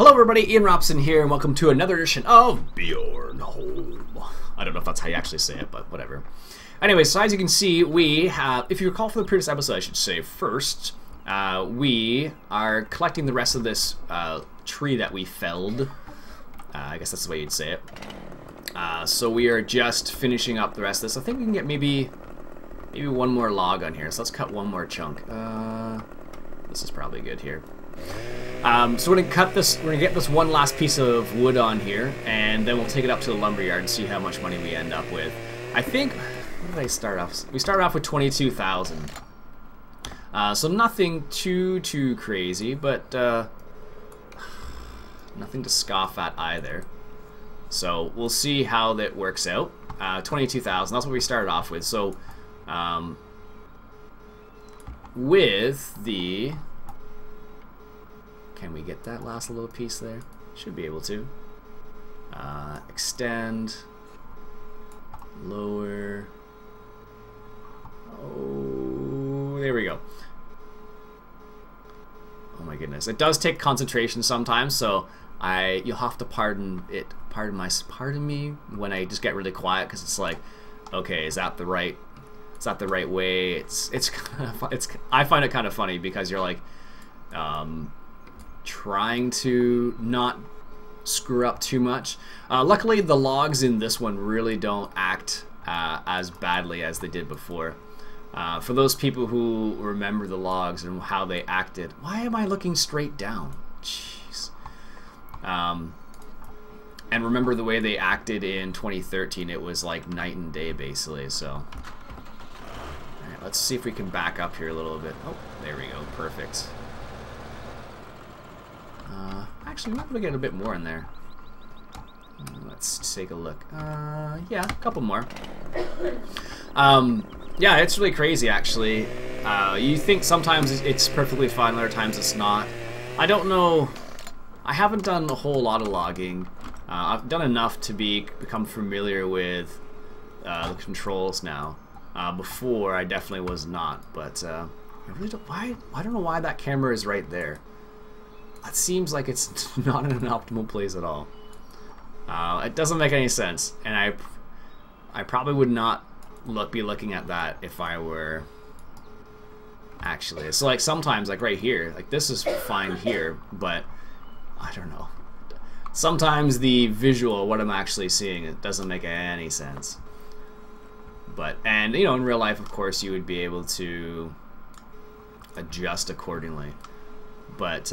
Hello everybody, Ian Robson here, and welcome to another edition of Bjorn Home. I don't know if that's how you actually say it, but whatever. Anyway, so as you can see, we have, if you recall from the previous episode, I should say first, we are collecting the rest of this tree that we felled. I guess that's the way you'd say it. So we are just finishing up the rest of this. I think we can get maybe one more log on here, so let's cut one more chunk. This is probably good here. So we're gonna cut this. We're gonna get this one last piece of wood on here, and then we'll take it up to the lumberyard and see how much money we end up with. I think. What did I start off? We started off with 22,000. So nothing too crazy, but nothing to scoff at either. So we'll see how that works out. 22,000. That's what we started off with. So with the. Can we get that last little piece there? Should be able to. Extend. Lower. Oh, there we go. Oh my goodness. It does take concentration sometimes, so you'll have to pardon me when I just get really quiet, because it's like, okay, is that the right way? It's kind of, I find it kind of funny because you're like trying to not screw up too much. Luckily, the logs in this one really don't act as badly as they did before. For those people who remember the logs and how they acted, why am I looking straight down? Jeez. And remember the way they acted in 2013, it was like night and day basically. So, all right, let's see if we can back up here a little bit. Oh, there we go, perfect. Actually, we might be able to get a bit more in there. Let's take a look. Yeah, a couple more. Yeah, it's really crazy, actually. You think sometimes it's perfectly fine, other times it's not. I don't know. I haven't done a whole lot of logging. I've done enough to become familiar with the controls now. Before, I definitely was not, but I really don't. I don't know why that camera is right there. It seems like it's not in an optimal place at all. It doesn't make any sense, and I probably would not be looking at that if I were actually. So like sometimes, like right here, like this is fine here, but I don't know. Sometimes the visual, what I'm actually seeing, it doesn't make any sense. But, and you know, in real life, of course, you would be able to adjust accordingly. But,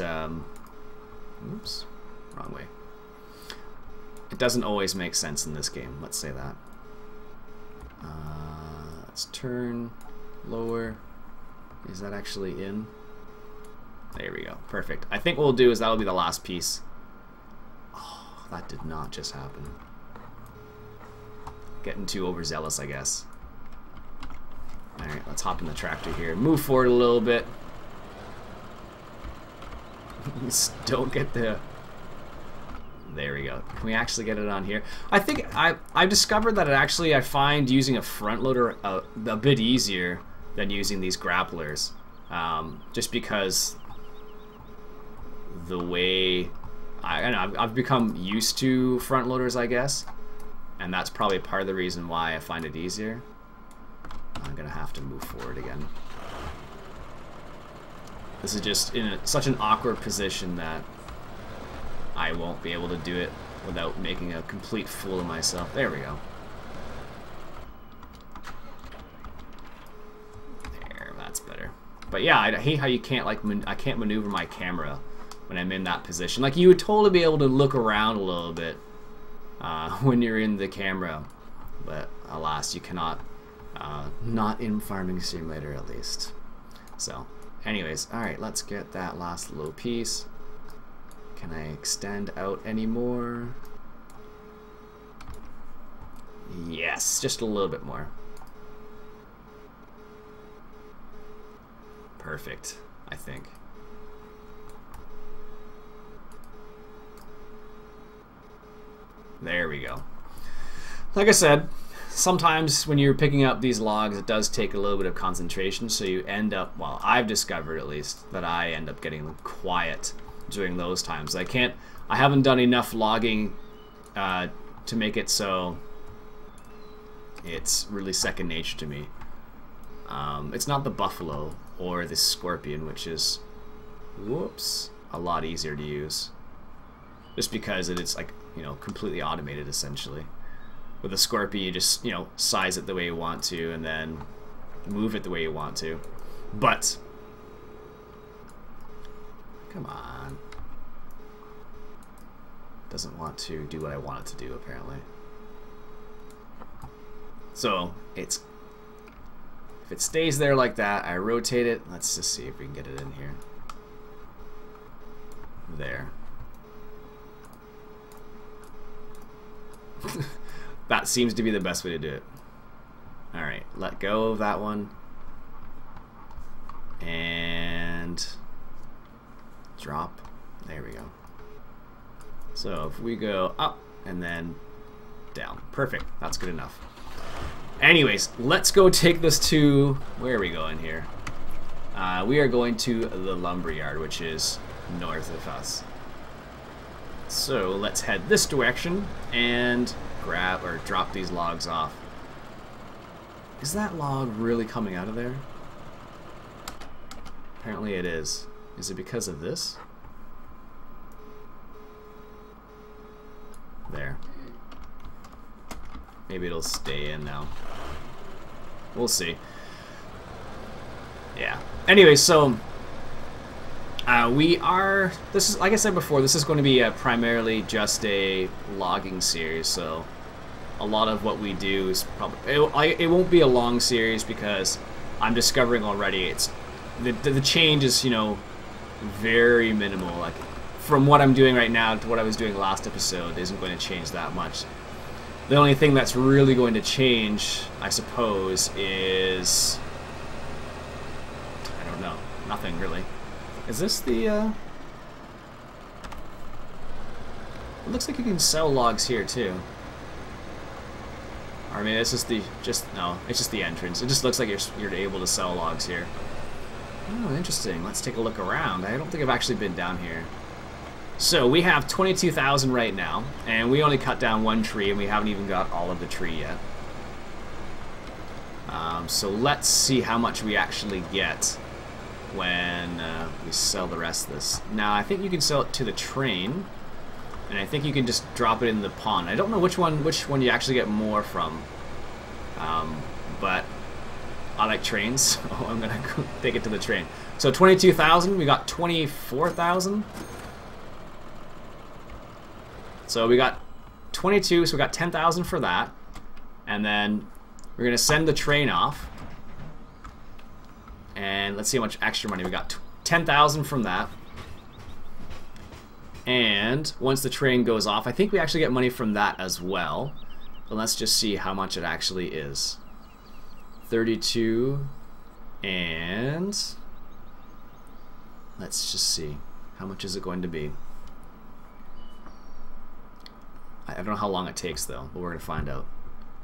oops, wrong way. It doesn't always make sense in this game, let's say that. Let's turn lower. Is that actually in? There we go, perfect. I think what we'll do is that'll be the last piece. Oh, that did not just happen. Getting too overzealous, I guess. Alright, let's hop in the tractor here. Move forward a little bit. Just don't get the... There we go. Can we actually get it on here? I think I've discovered that I find using a front loader a bit easier than using these grapplers. Just because the way... I don't know, I've become used to front loaders, I guess. And that's probably part of the reason why I find it easier. I'm going to have to move forward again. This is just in such an awkward position that I won't be able to do it without making a complete fool of myself. There we go. There, that's better. But yeah, I hate how you can't I can't maneuver my camera when I'm in that position. Like you would totally be able to look around a little bit when you're in the camera, but alas, you cannot. Not in Farming Simulator, at least. So, anyways, all right, let's get that last little piece. Can I extend out any more? Yes, just a little bit more. Perfect, I think. There we go. Like I said, sometimes when you're picking up these logs, it does take a little bit of concentration, so you end up, well, I've discovered at least, that I end up getting quiet during those times. I haven't done enough logging to make it so it's really second nature to me. It's not the buffalo or the scorpion, which is, whoops, a lot easier to use. Just because it's like, you know, completely automated essentially. With a scorpion, you just, you know, size it the way you want to and then move it the way you want to. But, come on. Doesn't want to do what I want it to do, apparently. So, if it stays there like that, I rotate it. Let's just see if we can get it in here. There. That seems to be the best way to do it. Alright, let go of that one. And drop. There we go. So if we go up and then down. Perfect. That's good enough. Anyways, let's go take this to... Where are we going here? We are going to the lumberyard, which is north of us. So let's head this direction and grab or drop these logs off. Is that log really coming out of there? Apparently it is. Is it because of this? There. Maybe it'll stay in now. We'll see. Yeah. Anyway, so this is, like I said before, this is going to be primarily just a logging series, so a lot of what we do is probably, it won't be a long series because I'm discovering already it's the change is, you know, very minimal. Like from what I'm doing right now to what I was doing last episode isn't going to change that much. The only thing that's really going to change, I suppose, is, I don't know, nothing really. Is this the, it looks like you can sell logs here too. Or maybe it's just no, it's just the entrance. It just looks like you're able to sell logs here. Oh, interesting. Let's take a look around. I don't think I've actually been down here. So we have 22,000 right now, and we only cut down one tree, and we haven't even got all of the tree yet. So let's see how much we actually get when we sell the rest of this. Now, I think you can sell it to the train, and I think you can just drop it in the pond. I don't know which one you actually get more from, but I like trains, so I'm gonna take it to the train. So 22,000, we got 24,000. So we got 22, so we got 10,000 for that, and then we're gonna send the train off. And let's see how much extra money we got. 10,000 from that. And once the train goes off, I think we actually get money from that as well. But let's just see how much it actually is. 32, and let's just see. How much is it going to be? I don't know how long it takes though, but we're going to find out.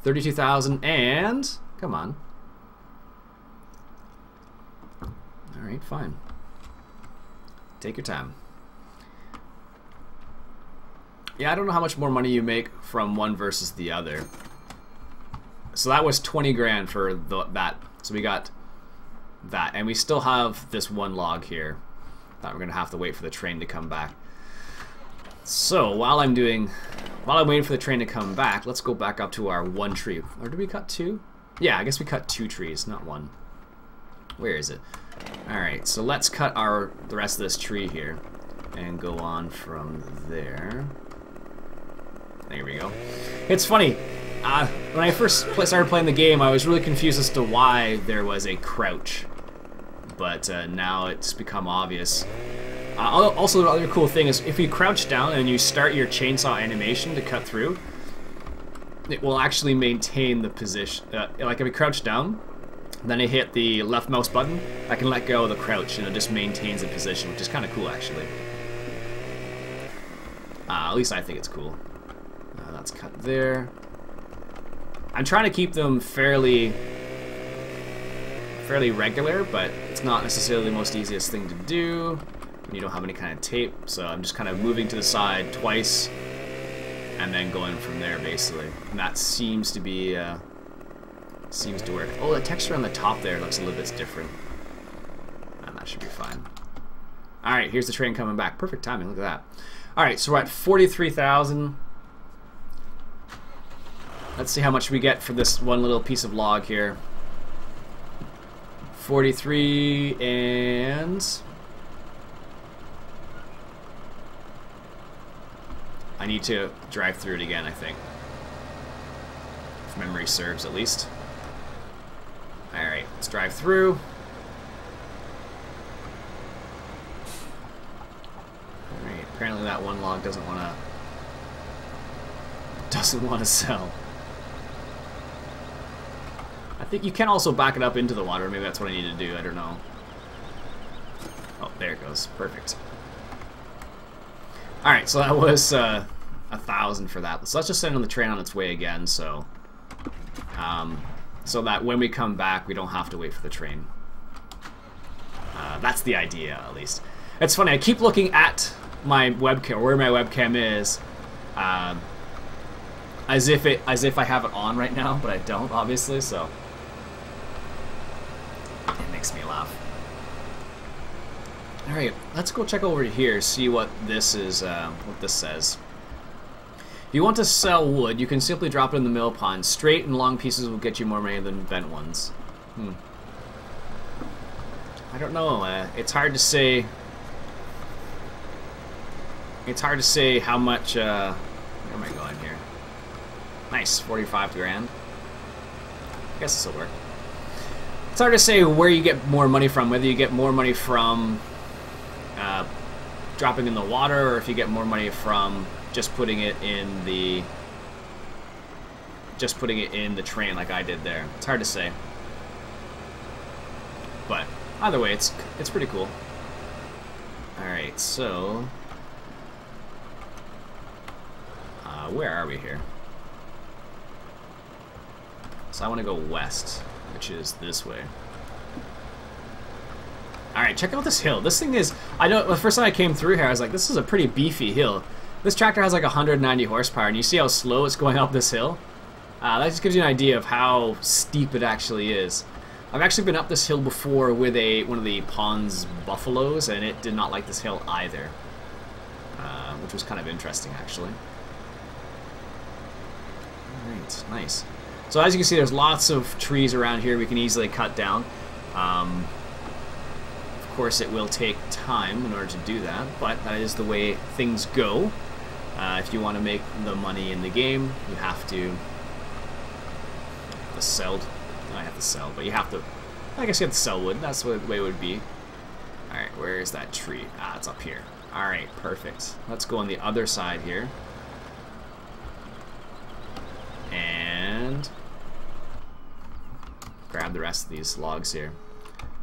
32,000 and... Come on. Alright, fine. Take your time. Yeah, I don't know how much more money you make from one versus the other. So that was 20 grand for that. So we got that. And we still have this one log here that we're going to have to wait for the train to come back. So while I'm waiting for the train to come back, let's go back up to our one tree. Or did we cut two? Yeah, I guess we cut two trees, not one. Where is it? Alright, so let's cut the rest of this tree here and go on from there. There we go. It's funny, when I first started playing the game, I was really confused as to why there was a crouch. But now it's become obvious. Also, the other cool thing is if you crouch down and you start your chainsaw animation to cut through, it will actually maintain the position. Like if you crouch down, then I hit the left mouse button, I can let go of the crouch and it just maintains the position, which is kind of cool actually. At least I think it's cool. That's cut there. I'm trying to keep them fairly regular, but it's not necessarily the most easiest thing to do. when you don't have any kind of tape. So I'm just kind of moving to the side twice and then going from there basically. And that seems to be seems to work. Oh, the texture on the top there looks a little bit different. And that should be fine. Alright, here's the train coming back. Perfect timing, look at that. Alright, so we're at 43,000. Let's see how much we get for this one little piece of log here. 43 and... I need to drive through it again, I think. If memory serves, at least. Alright, let's drive through. Alright, apparently that one log doesn't want to sell. I think you can also back it up into the water. Maybe that's what I need to do. I don't know. Oh, there it goes. Perfect. Alright, so that was 1,000 for that. So let's just send on the train on its way again, so that when we come back, we don't have to wait for the train. That's the idea, at least. It's funny, I keep looking at my webcam, where my webcam is, as if I have it on right now, but I don't, obviously, so it makes me laugh. Alright, let's go check over here, see what this is, what this says. If you want to sell wood, you can simply drop it in the mill pond. Straight and long pieces will get you more money than bent ones. I don't know, it's hard to say. It's hard to say how much, where am I going here? Nice, 45 grand. I guess this will work. It's hard to say where you get more money from, whether you get more money from dropping in the water, or if you get more money from just putting it in the train like I did there. It's hard to say, but either way, it's pretty cool. All right, so where are we here? So I want to go west, which is this way. Alright, check out this hill. This thing is... I know the first time I came through here, I was like, this is a pretty beefy hill. This tractor has like 190 horsepower, and you see how slow it's going up this hill? That just gives you an idea of how steep it actually is. I've actually been up this hill before with one of the Pond's buffaloes, and it did not like this hill either. Which was kind of interesting, actually. Alright, nice. So as you can see, there's lots of trees around here we can easily cut down. Of course, it will take time in order to do that, but that is the way things go. If you want to make the money in the game, you have to sell. I have to sell, but you have to. I guess you have to sell wood. That's the way it would be. All right, where is that tree? Ah, it's up here. All right, perfect. Let's go on the other side here, and grab the rest of these logs here.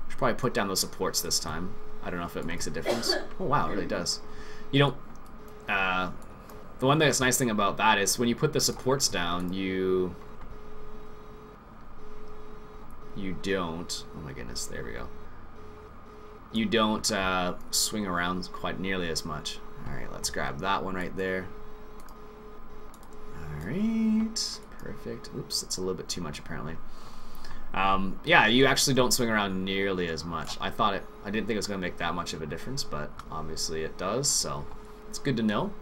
Should probably put down those supports this time. I don't know if it makes a difference. Oh wow, it really does. You don't. The one that's nice thing about that is when you put the supports down, you don't. Oh my goodness, there we go. You don't swing around quite nearly as much. All right, let's grab that one right there. All right, perfect. Oops, that's a little bit too much apparently. Yeah, you actually don't swing around nearly as much. I didn't think it was going to make that much of a difference, but obviously it does, so it's good to know.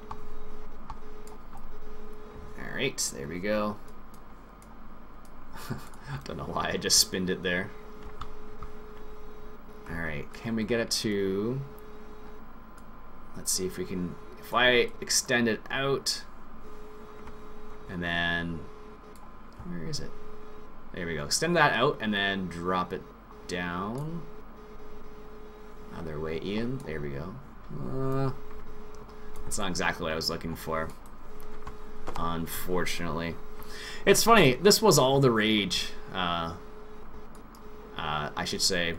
Alright, there we go. Don't know why I just spinned it there. Alright, can we get it to... Let's see if we can... If I extend it out, and then... Where is it? There we go. Extend that out and then drop it down. Other way, Ian. There we go. That's not exactly what I was looking for, unfortunately. It's funny. This was all the rage. I should say.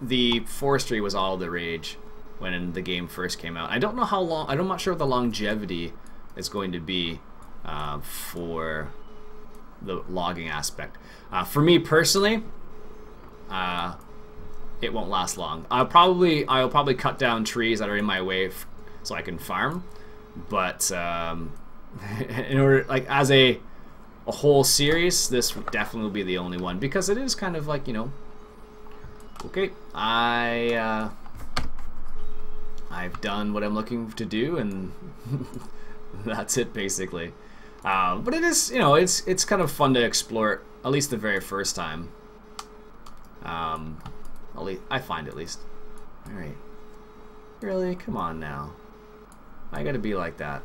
The forestry was all the rage when the game first came out. I don't know how long. I'm not sure what the longevity is going to be for the logging aspect. For me personally, it won't last long. I'll probably cut down trees that are in my way so I can farm. But in order, like, as a whole series, this definitely will be the only one, because it is kind of like, you know, okay, I've done what I'm looking to do, and that's it basically. But it is, you know, it's kind of fun to explore it, at least the very first time. At least I find, at least. All right, really, come on now. I gotta be like that.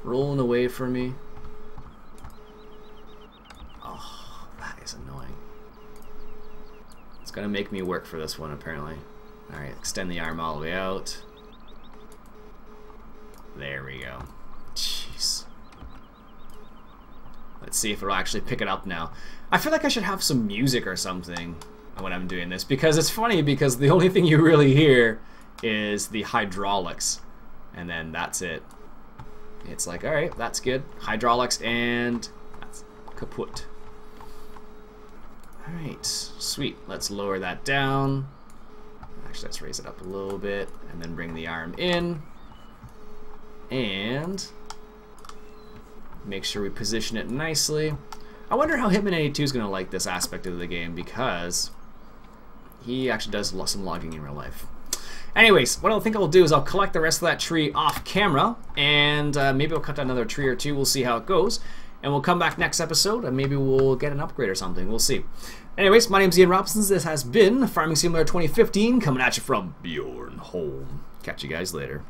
Rolling away from me. Oh, that is annoying. It's gonna make me work for this one, apparently. Alright, extend the arm all the way out. There we go. Jeez. Let's see if it'll actually pick it up now. I feel like I should have some music or something when I'm doing this, because it's funny, because the only thing you really hear is the hydraulics. And then that's it. It's like, alright, that's good. Hydraulics, and that's kaput. Alright, sweet. Let's lower that down. Actually, let's raise it up a little bit, and then bring the arm in. And make sure we position it nicely. I wonder how Hitman82 is going to like this aspect of the game, because he actually does some logging in real life. Anyways, what I think I'll do is I'll collect the rest of that tree off camera, and maybe I'll cut down another tree or two. We'll see how it goes, and we'll come back next episode, and maybe we'll get an upgrade or something. We'll see. Anyways, my name's Iain Robson. This has been Farming Simulator 2015, coming at you from Bjorn Home. Catch you guys later.